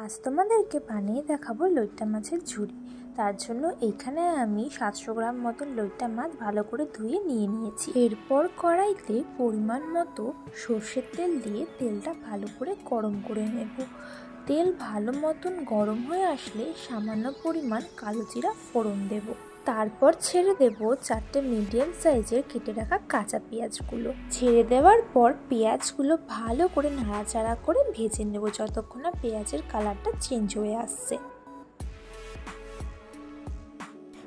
আজ তোমাদেরকে বানিয়ে দেখাবো লইট্টা মাছের ঝুড়ি। তার জন্য এখানে আমি 700 গ্রাম মতন লইট্টা মাছ ভালো করে ধুয়ে নিয়ে নিয়েছি। এরপর কড়াইতে পরিমাণ মতো সর্ষের তেল দিয়ে তেলটা ভালো করে গরম করে নেব। তেল ভালো মতন গরম হয়ে আসলে সামান্য পরিমাণ কালো জিরা ফোড়ন দেব। তারপর ছেড়ে দেব 4টে মিডিয়াম সাইজের কেটে রাখা কাঁচা পেঁয়াজগুলো। ছেড়ে দেওয়ার পর পেঁয়াজগুলো ভালো করে নাড়াচাড়া করে ভেজে নেব যতক্ষণ না পেঁয়াজের কালারটা চেঞ্জ হয়ে আসছে।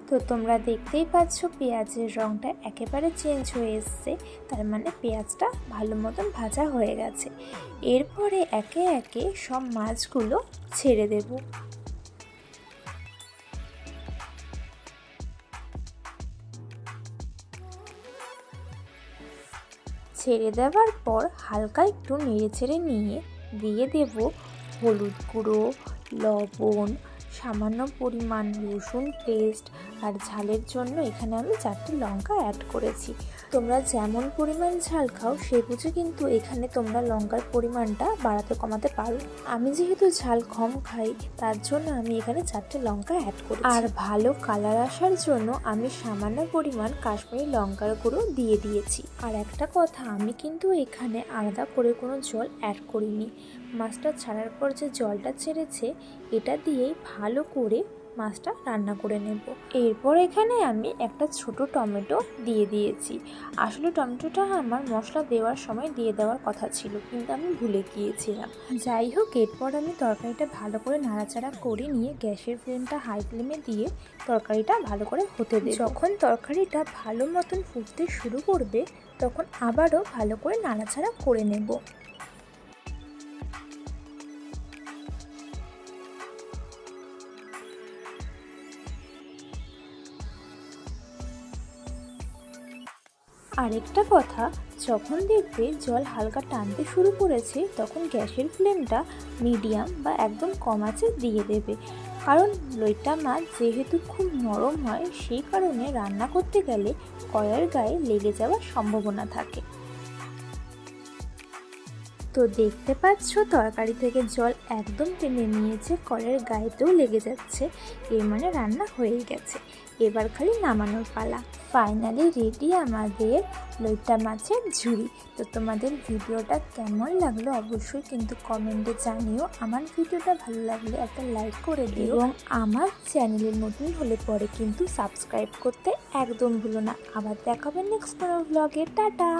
তো তোমরা দেখতেই পাচ্ছ পেঁয়াজের রঙটা একেবারে চেঞ্জ হয়ে এসছে, তার মানে পেঁয়াজটা ভালো মতন ভাজা হয়ে গেছে। এরপরে একে একে সব মাছগুলো ছেড়ে দেব। ছেড়ে দেওয়ার পর হালকা একটু নেড়েচেড়ে নিয়ে দিয়ে দেব হলুদ গুঁড়ো, লবণ, সামান্য পরিমাণ রসুন পেস্ট, আর ঝালের জন্য এখানে আমি 4টে লঙ্কা অ্যাড করেছি। তোমরা যেমন পরিমাণ ঝাল খাও সেই বুঝে কিন্তু এখানে তোমরা লঙ্কার পরিমাণটা বাড়াতে কমাতে পারো। আমি যেহেতু ঝাল কম খাই তার জন্য আমি এখানে 4টে লঙ্কা অ্যাড করি। আর ভালো কালার আসার জন্য আমি সামান্য পরিমাণ কাশ্মীরি লঙ্কার গুঁড়ো দিয়ে দিয়েছি। আর একটা কথা, আমি কিন্তু এখানে আলাদা করে কোনো জল অ্যাড করিনি। মাছটা ছাড়ার পর যে জলটা ছেড়েছে এটা দিয়েই ভালো করে মাছটা রান্না করে নেব। এরপর এখানে আমি একটা ছোট টমেটো দিয়ে দিয়েছি। আসলে টমেটোটা আমার মশলা দেওয়ার সময় দিয়ে দেওয়ার কথা ছিল, কিন্তু আমি ভুলে গিয়েছিলাম। যাই হোক, এরপর আমি তরকারিটা ভালো করে নাড়াচাড়া করে নিয়ে গ্যাসের ফ্লেমটা হাই ফ্লেমে দিয়ে তরকারিটা ভালো করে হতে দেব। যখন তরকারিটা ভালো মতন ফুটতে শুরু করবে তখন আবারও ভালো করে নাড়াচাড়া করে নেব। আরেকটা কথা, যখন দেখবে জল হালকা টানতে শুরু করেছে তখন গ্যাসের ফ্লেমটা মিডিয়াম বা একদম কম আঁচে দিয়ে দেবে। কারণ লইট্টা মাছ যেহেতু খুব নরম হয় সেই কারণে রান্না করতে গেলে কড়াইয়ের গায়ে লেগে যাওয়ার সম্ভাবনা থাকে। তো দেখতে পাচ্ছ তরকারি থেকে জল একদম টেনে নিয়েছে, কড়াইয়ের গায়েতেও লেগে যাচ্ছে, এর মানে রান্না হয়ে গেছে। এবার খালি নামানোর পালা। ফাইনালি রেডি আমাদের লইট্টা মাছের ঝুড়ি। তো তোমাদের ভিডিওটা কেমন লাগলো অবশ্যই কিন্তু কমেন্টে জানিও। আমার ভিডিওটা ভালো লাগলে একটা লাইক করে দিও, এবং আমার চ্যানেলে নতুন হলে পরে কিন্তু সাবস্ক্রাইব করতে একদম ভুলো না। আবার দেখাবে নেক্সট কোনো ব্লগে। টাটা।